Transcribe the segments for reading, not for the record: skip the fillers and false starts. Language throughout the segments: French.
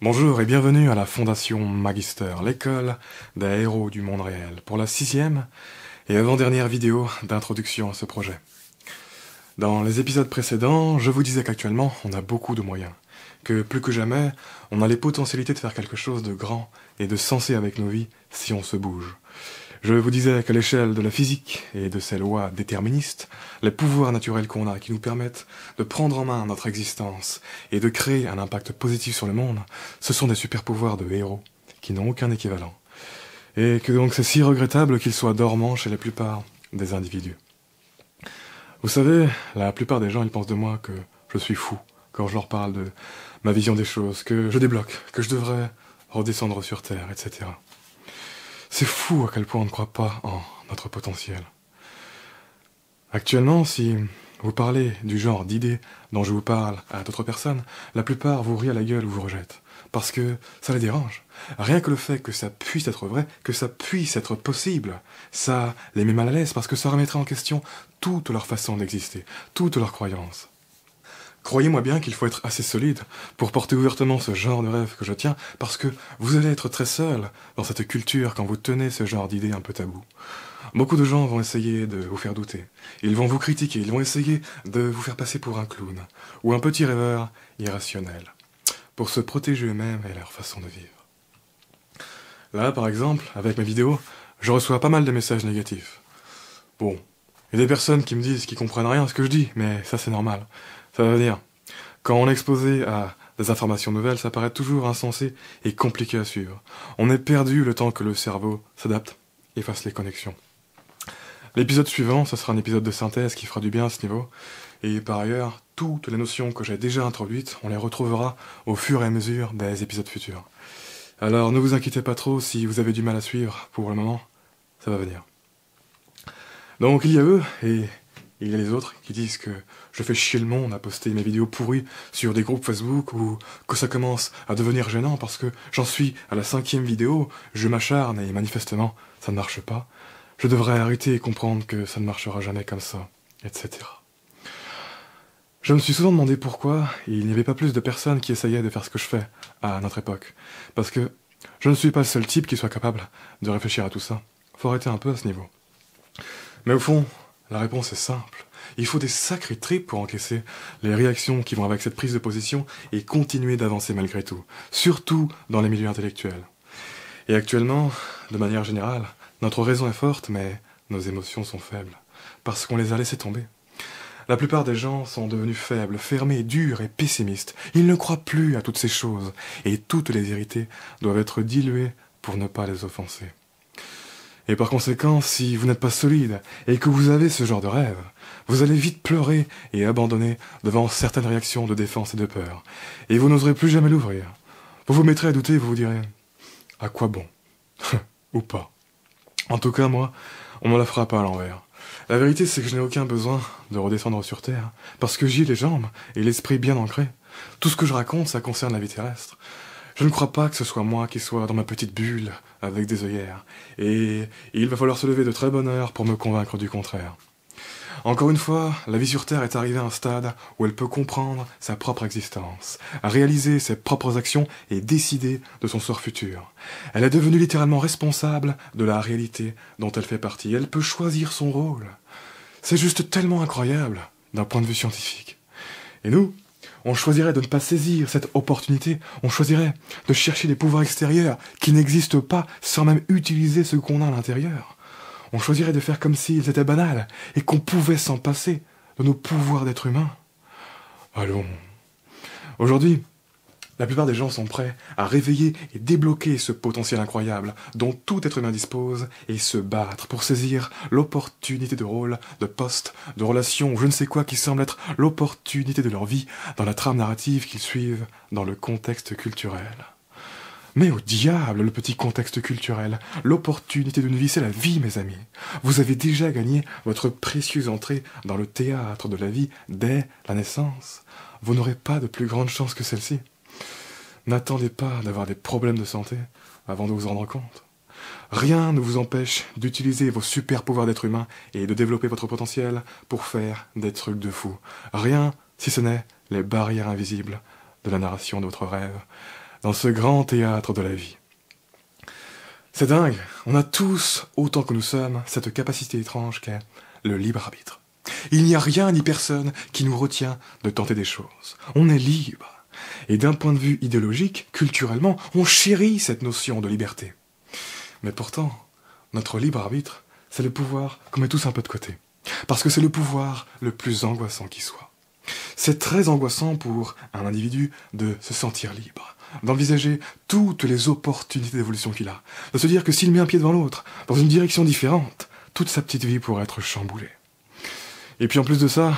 Bonjour et bienvenue à la Fondation Magister, l'école des héros du monde réel, pour la 6e et avant-dernière vidéo d'introduction à ce projet. Dans les épisodes précédents, je vous disais qu'actuellement, on a beaucoup de moyens, que plus que jamais, on a les potentialités de faire quelque chose de grand et de sensé avec nos vies si on se bouge. Je vous disais qu'à l'échelle de la physique et de ses lois déterministes, les pouvoirs naturels qu'on a qui nous permettent de prendre en main notre existence et de créer un impact positif sur le monde, ce sont des super pouvoirs de héros qui n'ont aucun équivalent. Et que donc c'est si regrettable qu'ils soient dormants chez la plupart des individus. Vous savez, la plupart des gens ils pensent de moi que je suis fou quand je leur parle de ma vision des choses, que je débloque, que je devrais redescendre sur Terre, etc. C'est fou à quel point on ne croit pas en notre potentiel. Actuellement, si vous parlez du genre d'idées dont je vous parle à d'autres personnes, la plupart vous rient à la gueule ou vous rejettent. Parce que ça les dérange. Rien que le fait que ça puisse être vrai, que ça puisse être possible, ça les met mal à l'aise parce que ça remettrait en question toute leur façon d'exister, toutes leurs croyances. Croyez-moi bien qu'il faut être assez solide pour porter ouvertement ce genre de rêve que je tiens, parce que vous allez être très seul dans cette culture quand vous tenez ce genre d'idées un peu tabou. Beaucoup de gens vont essayer de vous faire douter, ils vont vous critiquer, ils vont essayer de vous faire passer pour un clown, ou un petit rêveur irrationnel, pour se protéger eux-mêmes et leur façon de vivre. Là, par exemple, avec mes vidéos, je reçois pas mal de messages négatifs. Bon, il y a des personnes qui me disent qu'ils comprennent rien à ce que je dis, mais ça c'est normal. Ça veut dire, quand on est exposé à des informations nouvelles, ça paraît toujours insensé et compliqué à suivre. On est perdu le temps que le cerveau s'adapte et fasse les connexions. L'épisode suivant, ce sera un épisode de synthèse qui fera du bien à ce niveau. Et par ailleurs, toutes les notions que j'ai déjà introduites, on les retrouvera au fur et à mesure des épisodes futurs. Alors ne vous inquiétez pas trop si vous avez du mal à suivre pour le moment, ça va venir. Donc il y a eux et il y a les autres qui disent que je fais chier le monde à poster mes vidéos pourries sur des groupes Facebook ou que ça commence à devenir gênant parce que j'en suis à la 5e vidéo, je m'acharne et manifestement ça ne marche pas. Je devrais arrêter et comprendre que ça ne marchera jamais comme ça, etc. Je me suis souvent demandé pourquoi il n'y avait pas plus de personnes qui essayaient de faire ce que je fais à notre époque. Parce que je ne suis pas le seul type qui soit capable de réfléchir à tout ça. Faut arrêter un peu à ce niveau. Mais au fond, la réponse est simple. Il faut des sacrés tripes pour encaisser les réactions qui vont avec cette prise de position et continuer d'avancer malgré tout, surtout dans les milieux intellectuels. Et actuellement, de manière générale, notre raison est forte, mais nos émotions sont faibles, parce qu'on les a laissées tomber. La plupart des gens sont devenus faibles, fermés, durs et pessimistes. Ils ne croient plus à toutes ces choses, et toutes les vérités doivent être diluées pour ne pas les offenser. Et par conséquent, si vous n'êtes pas solide et que vous avez ce genre de rêve, vous allez vite pleurer et abandonner devant certaines réactions de défense et de peur. Et vous n'oserez plus jamais l'ouvrir. Vous vous mettrez à douter et vous vous direz « À quoi bon ?» Ou pas. En tout cas, moi, on me la fera pas à l'envers. La vérité, c'est que je n'ai aucun besoin de redescendre sur Terre, parce que j'y ai les jambes et l'esprit bien ancré. Tout ce que je raconte, ça concerne la vie terrestre. Je ne crois pas que ce soit moi qui soit dans ma petite bulle avec des œillères, et il va falloir se lever de très bonne heure pour me convaincre du contraire. Encore une fois, la vie sur Terre est arrivée à un stade où elle peut comprendre sa propre existence, réaliser ses propres actions et décider de son sort futur. Elle est devenue littéralement responsable de la réalité dont elle fait partie. Elle peut choisir son rôle. C'est juste tellement incroyable d'un point de vue scientifique. Et nous, on choisirait de ne pas saisir cette opportunité, on choisirait de chercher des pouvoirs extérieurs qui n'existent pas sans même utiliser ce qu'on a à l'intérieur. On choisirait de faire comme s'ils étaient banals et qu'on pouvait s'en passer de nos pouvoirs d'être humain. Allons. Aujourd'hui, la plupart des gens sont prêts à réveiller et débloquer ce potentiel incroyable dont tout être humain dispose et se battre pour saisir l'opportunité de rôle, de poste, de relation ou je ne sais quoi qui semble être l'opportunité de leur vie dans la trame narrative qu'ils suivent dans le contexte culturel. Mais au diable, le petit contexte culturel. L'opportunité d'une vie, c'est la vie, mes amis. Vous avez déjà gagné votre précieuse entrée dans le théâtre de la vie dès la naissance. Vous n'aurez pas de plus grande chance que celle-ci. N'attendez pas d'avoir des problèmes de santé avant de vous rendre compte. Rien ne vous empêche d'utiliser vos super pouvoirs d'être humain et de développer votre potentiel pour faire des trucs de fou. Rien, si ce n'est les barrières invisibles de la narration de votre rêve. dans ce grand théâtre de la vie. C'est dingue, on a tous, autant que nous sommes, cette capacité étrange qu'est le libre arbitre. Il n'y a rien ni personne qui nous retient de tenter des choses. On est libre. Et d'un point de vue idéologique, culturellement, on chérit cette notion de liberté. Mais pourtant, notre libre arbitre, c'est le pouvoir qu'on met tous un peu de côté. Parce que c'est le pouvoir le plus angoissant qui soit. C'est très angoissant pour un individu de se sentir libre, d'envisager toutes les opportunités d'évolution qu'il a, de se dire que s'il met un pied devant l'autre, dans une direction différente, toute sa petite vie pourrait être chamboulée. Et puis en plus de ça,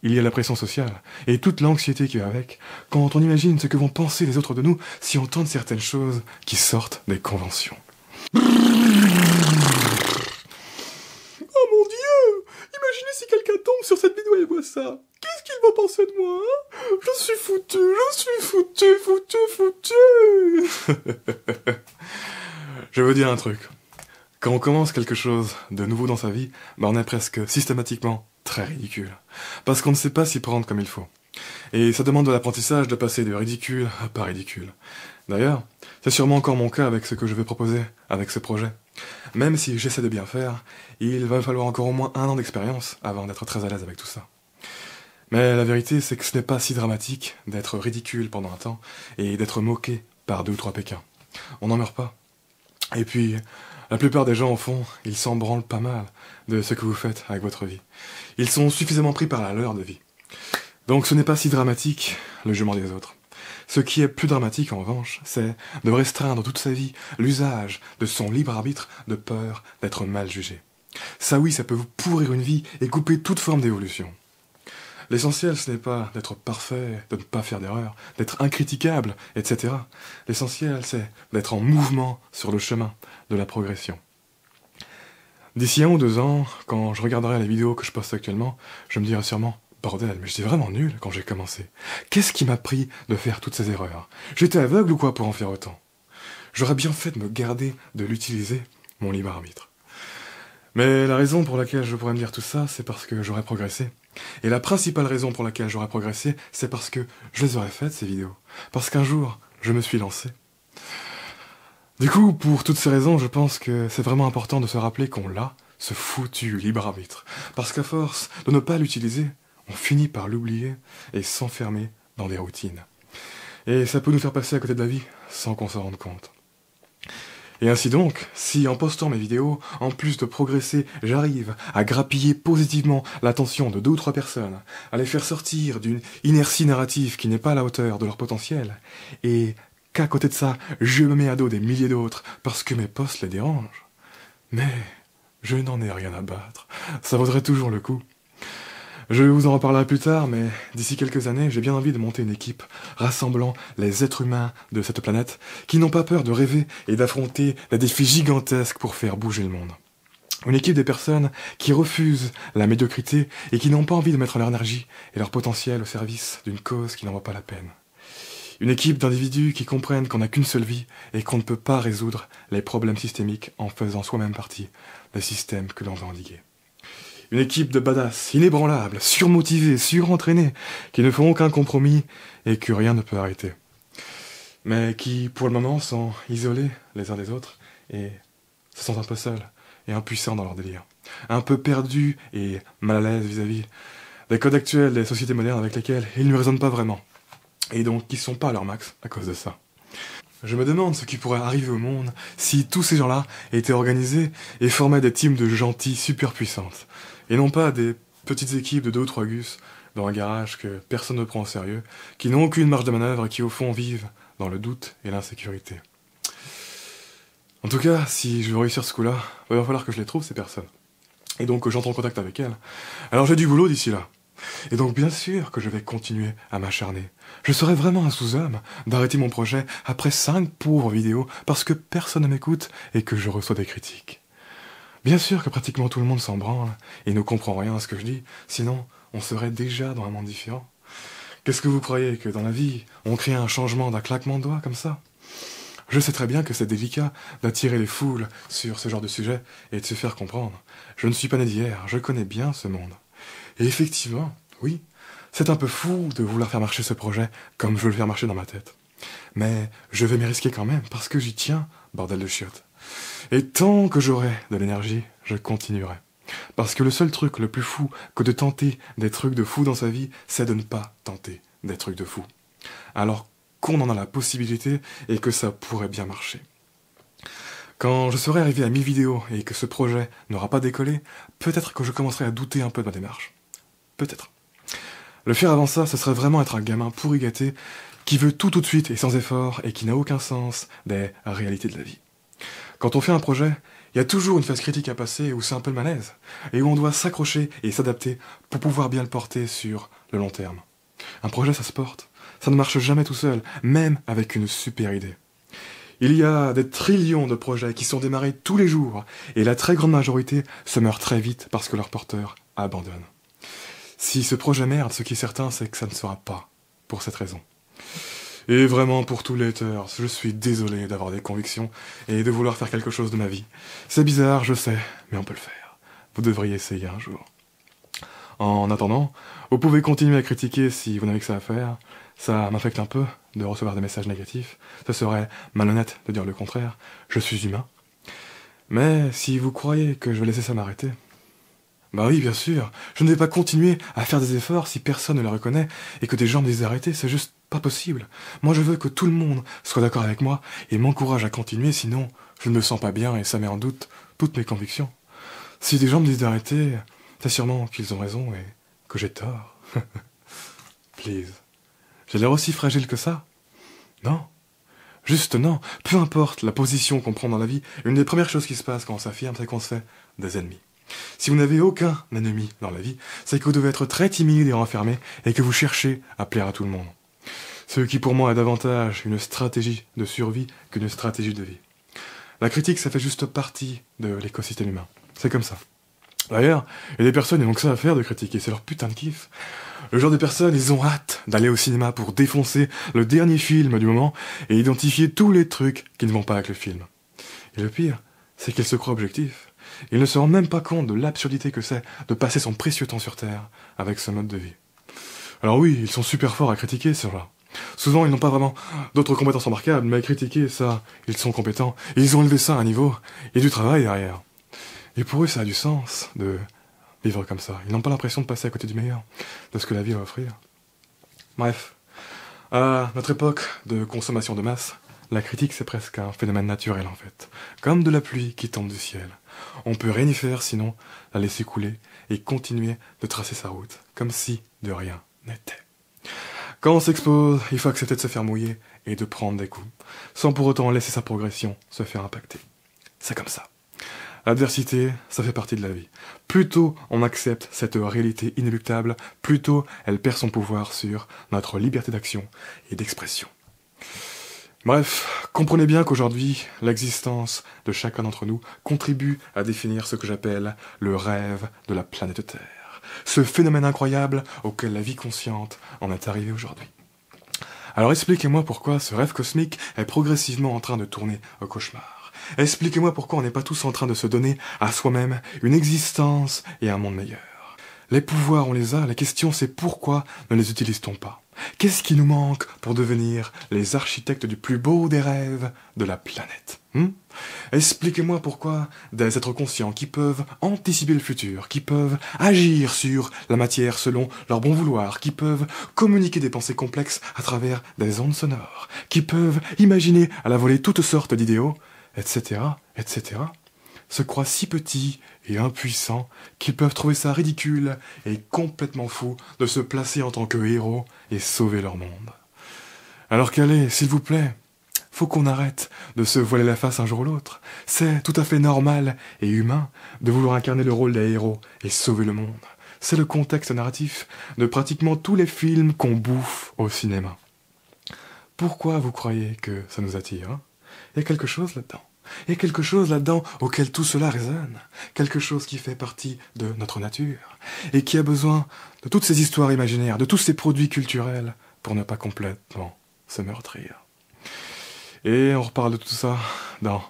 il y a la pression sociale, et toute l'anxiété qui va avec, quand on imagine ce que vont penser les autres de nous si on tente certaines choses qui sortent des conventions. Oh mon Dieu! Imaginez si quelqu'un tombe sur cette vidéo et voit ça. Qu'est-ce qu'il va penser de moi, hein? Je suis foutu. Je veux dire un truc. Quand on commence quelque chose de nouveau dans sa vie, on est presque systématiquement très ridicule. Parce qu'on ne sait pas s'y prendre comme il faut. Et ça demande de l'apprentissage de passer de ridicule à pas ridicule. D'ailleurs, c'est sûrement encore mon cas avec ce que je vais proposer avec ce projet. Même si j'essaie de bien faire, il va me falloir encore au moins 1 an d'expérience avant d'être très à l'aise avec tout ça. Mais la vérité, c'est que ce n'est pas si dramatique d'être ridicule pendant un temps et d'être moqué par 2 ou 3 Pékins. On n'en meurt pas. Et puis, la plupart des gens, au fond, ils s'en branlent pas mal de ce que vous faites avec votre vie. Ils sont suffisamment pris par la leur de vie. Donc ce n'est pas si dramatique, le jugement des autres. Ce qui est plus dramatique, en revanche, c'est de restreindre toute sa vie l'usage de son libre arbitre de peur d'être mal jugé. Ça oui, ça peut vous pourrir une vie et couper toute forme d'évolution. L'essentiel, ce n'est pas d'être parfait, de ne pas faire d'erreur, d'être incritiquable, etc. L'essentiel, c'est d'être en mouvement sur le chemin de la progression. D'ici 1 ou 2 ans, quand je regarderai les vidéos que je poste actuellement, je me dirai sûrement « Bordel, mais j'étais vraiment nul quand j'ai commencé. Qu'est-ce qui m'a pris de faire toutes ces erreurs? J'étais aveugle ou quoi pour en faire autant ?» J'aurais bien fait de me garder de l'utiliser, mon libre arbitre. Mais la raison pour laquelle je pourrais me dire tout ça, c'est parce que j'aurais progressé. Et la principale raison pour laquelle j'aurais progressé, c'est parce que je les aurais faites, ces vidéos. Parce qu'un jour, je me suis lancé. Du coup, pour toutes ces raisons, je pense que c'est vraiment important de se rappeler qu'on l'a, ce foutu libre arbitre. Parce qu'à force de ne pas l'utiliser, on finit par l'oublier et s'enfermer dans des routines. Et ça peut nous faire passer à côté de la vie sans qu'on s'en rende compte. Et ainsi donc, si en postant mes vidéos, en plus de progresser, j'arrive à grappiller positivement l'attention de 2 ou 3 personnes, à les faire sortir d'une inertie narrative qui n'est pas à la hauteur de leur potentiel, et qu'à côté de ça, je me mets à dos des milliers d'autres parce que mes posts les dérangent, mais je n'en ai rien à battre, ça vaudrait toujours le coup. Je vous en reparlerai plus tard, mais d'ici quelques années, j'ai bien envie de monter une équipe rassemblant les êtres humains de cette planète qui n'ont pas peur de rêver et d'affronter des défis gigantesques pour faire bouger le monde. Une équipe de personnes qui refusent la médiocrité et qui n'ont pas envie de mettre leur énergie et leur potentiel au service d'une cause qui n'en vaut pas la peine. Une équipe d'individus qui comprennent qu'on n'a qu'une seule vie et qu'on ne peut pas résoudre les problèmes systémiques en faisant soi-même partie des systèmes que l'on veut endiguer. Une équipe de badass, inébranlables, surmotivés, surentraînés, qui ne font aucun compromis et que rien ne peut arrêter. Mais qui, pour le moment, sont isolés les uns des autres et se sentent un peu seuls et impuissants dans leur délire. Un peu perdus et mal à l'aise vis-à-vis des codes actuels des sociétés modernes avec lesquels ils ne raisonnent pas vraiment. Et donc qui ne sont pas à leur max à cause de ça. Je me demande ce qui pourrait arriver au monde si tous ces gens-là étaient organisés et formaient des teams de gentils super puissantes. Et non pas des petites équipes de 2 ou 3 gus dans un garage que personne ne prend au sérieux, qui n'ont aucune marge de manœuvre et qui au fond vivent dans le doute et l'insécurité. En tout cas, si je veux réussir ce coup-là, il va falloir que je les trouve ces personnes. Et donc que j'entre en contact avec elles. Alors j'ai du boulot d'ici là. Et donc bien sûr que je vais continuer à m'acharner. Je serais vraiment un sous-homme d'arrêter mon projet après 5 pauvres vidéos parce que personne ne m'écoute et que je reçois des critiques. Bien sûr que pratiquement tout le monde s'en branle et ne comprend rien à ce que je dis, sinon on serait déjà dans un monde différent. Qu'est-ce que vous croyez, que dans la vie, on crée un changement d'un claquement de doigts comme ça? Je sais très bien que c'est délicat d'attirer les foules sur ce genre de sujet et de se faire comprendre. Je ne suis pas né d'hier, je connais bien ce monde. Et effectivement, oui, c'est un peu fou de vouloir faire marcher ce projet comme je veux le faire marcher dans ma tête. Mais je vais m'y risquer quand même, parce que j'y tiens, bordel de chiottes. Et tant que j'aurai de l'énergie, je continuerai. Parce que le seul truc le plus fou que de tenter des trucs de fou dans sa vie, c'est de ne pas tenter des trucs de fou. Alors qu'on en a la possibilité et que ça pourrait bien marcher. Quand je serai arrivé à 1000 vidéos et que ce projet n'aura pas décollé, peut-être que je commencerai à douter un peu de ma démarche. Peut-être. Le faire avant ça, ce serait vraiment être un gamin pourri gâté qui veut tout de suite et sans effort et qui n'a aucun sens des réalités de la vie. Quand on fait un projet, il y a toujours une phase critique à passer où c'est un peu le malaise, et où on doit s'accrocher et s'adapter pour pouvoir bien le porter sur le long terme. Un projet, ça se porte. Ça ne marche jamais tout seul, même avec une super idée. Il y a des trillions de projets qui sont démarrés tous les jours, et la très grande majorité se meurt très vite parce que leur porteur abandonne. Si ce projet merde, ce qui est certain, c'est que ça ne sera pas pour cette raison. Et vraiment, pour tous les haters, je suis désolé d'avoir des convictions et de vouloir faire quelque chose de ma vie. C'est bizarre, je sais, mais on peut le faire. Vous devriez essayer un jour. En attendant, vous pouvez continuer à critiquer si vous n'avez que ça à faire. Ça m'affecte un peu de recevoir des messages négatifs. Ce serait malhonnête de dire le contraire. Je suis humain. Mais si vous croyez que je vais laisser ça m'arrêter... Bah oui, bien sûr. Je ne vais pas continuer à faire des efforts si personne ne le reconnaît et que des gens me disent d'arrêter. C'est juste pas possible. Moi, je veux que tout le monde soit d'accord avec moi et m'encourage à continuer, sinon je ne me sens pas bien et ça met en doute toutes mes convictions. Si des gens me disent d'arrêter, c'est sûrement qu'ils ont raison et que j'ai tort. Please. J'ai l'air aussi fragile que ça? Non. Juste non. Peu importe la position qu'on prend dans la vie, une des premières choses qui se passe quand on s'affirme, c'est qu'on se fait des ennemis. Si vous n'avez aucun ennemi dans la vie, c'est que vous devez être très timide et renfermé et que vous cherchez à plaire à tout le monde. Ce qui pour moi est davantage une stratégie de survie qu'une stratégie de vie. La critique, ça fait juste partie de l'écosystème humain. C'est comme ça. D'ailleurs, il y a des personnes qui n'ont que ça à faire de critiquer, c'est leur putain de kiff. Le genre de personnes, ils ont hâte d'aller au cinéma pour défoncer le dernier film du moment et identifier tous les trucs qui ne vont pas avec le film. Et le pire, c'est qu'ils se croient objectifs. Ils ne se rendent même pas compte de l'absurdité que c'est de passer son précieux temps sur Terre avec ce mode de vie. Alors oui, ils sont super forts à critiquer, ceux-là. Souvent, ils n'ont pas vraiment d'autres compétences remarquables, mais à critiquer, ça, ils sont compétents. Et ils ont élevé ça à un niveau. Il y a du travail derrière. Et pour eux, ça a du sens de vivre comme ça. Ils n'ont pas l'impression de passer à côté du meilleur, de ce que la vie va offrir. Bref, à notre époque de consommation de masse, la critique, c'est presque un phénomène naturel, en fait. Comme de la pluie qui tombe du ciel. On peut rien y faire, sinon la laisser couler et continuer de tracer sa route, comme si de rien n'était. Quand on s'expose, il faut accepter de se faire mouiller et de prendre des coups, sans pour autant laisser sa progression se faire impacter. C'est comme ça. L'adversité, ça fait partie de la vie. Plus tôt on accepte cette réalité inéluctable, plus tôt elle perd son pouvoir sur notre liberté d'action et d'expression. Bref, comprenez bien qu'aujourd'hui, l'existence de chacun d'entre nous contribue à définir ce que j'appelle le rêve de la planète Terre. Ce phénomène incroyable auquel la vie consciente en est arrivée aujourd'hui. Alors expliquez-moi pourquoi ce rêve cosmique est progressivement en train de tourner au cauchemar. Expliquez-moi pourquoi on n'est pas tous en train de se donner à soi-même une existence et un monde meilleur. Les pouvoirs, on les a, la question c'est pourquoi ne les utilise-t-on pas? Qu'est-ce qui nous manque pour devenir les architectes du plus beau des rêves de la planète? Expliquez-moi pourquoi des êtres conscients qui peuvent anticiper le futur, qui peuvent agir sur la matière selon leur bon vouloir, qui peuvent communiquer des pensées complexes à travers des ondes sonores, qui peuvent imaginer à la volée toutes sortes d'idéaux, etc., etc., se croient si petits et impuissants qu'ils peuvent trouver ça ridicule et complètement fou de se placer en tant que héros et sauver leur monde. Alors qu'allez, s'il vous plaît, faut qu'on arrête de se voiler la face un jour ou l'autre. C'est tout à fait normal et humain de vouloir incarner le rôle des héros et sauver le monde. C'est le contexte narratif de pratiquement tous les films qu'on bouffe au cinéma. Pourquoi vous croyez que ça nous attire, hein? Il y a quelque chose là-dedans. Il y a quelque chose là-dedans auquel tout cela résonne, quelque chose qui fait partie de notre nature, et qui a besoin de toutes ces histoires imaginaires, de tous ces produits culturels, pour ne pas complètement se meurtrir. Et on reparle de tout ça dans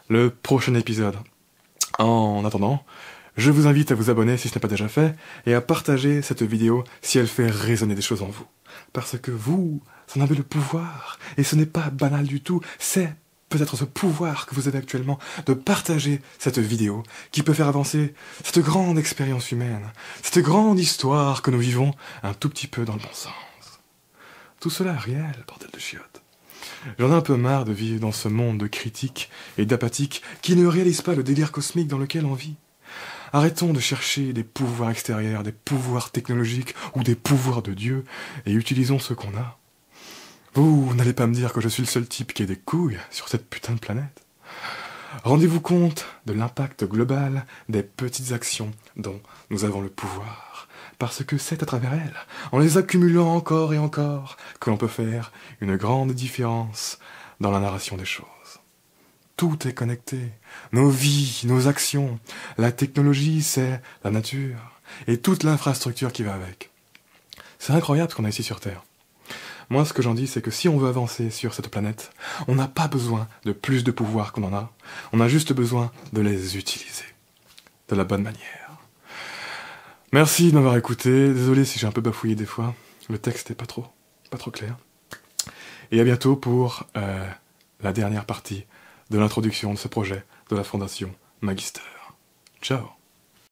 le prochain épisode. En attendant, Je vous invite à vous abonner si ce n'est pas déjà fait, et à partager cette vidéo si elle fait résonner des choses en vous. Parce que vous en avez le pouvoir, et ce n'est pas banal du tout, c'est peut-être ce pouvoir que vous avez actuellement de partager cette vidéo qui peut faire avancer cette grande expérience humaine, cette grande histoire que nous vivons un tout petit peu dans le bon sens. Tout cela est réel, bordel de chiottes. J'en ai un peu marre de vivre dans ce monde de critiques et d'apathiques qui ne réalisent pas le délire cosmique dans lequel on vit. Arrêtons de chercher des pouvoirs extérieurs, des pouvoirs technologiques ou des pouvoirs de Dieu, et utilisons ce qu'on a. Vous n'allez pas me dire que je suis le seul type qui ait des couilles sur cette putain de planète. Rendez-vous compte de l'impact global des petites actions dont nous avons le pouvoir, parce que c'est à travers elles, en les accumulant encore et encore, que l'on peut faire une grande différence dans la narration des choses. Tout est connecté, nos vies, nos actions, la technologie, c'est la nature, et toute l'infrastructure qui va avec. C'est incroyable ce qu'on a ici sur Terre. Moi, ce que j'en dis, c'est que si on veut avancer sur cette planète, on n'a pas besoin de plus de pouvoir qu'on en a, on a juste besoin de les utiliser de la bonne manière. Merci de m'avoir écouté, désolé si j'ai un peu bafouillé des fois, le texte est pas trop clair. Et à bientôt pour la dernière partie de l'introduction de ce projet de la Fondation Magister. Ciao.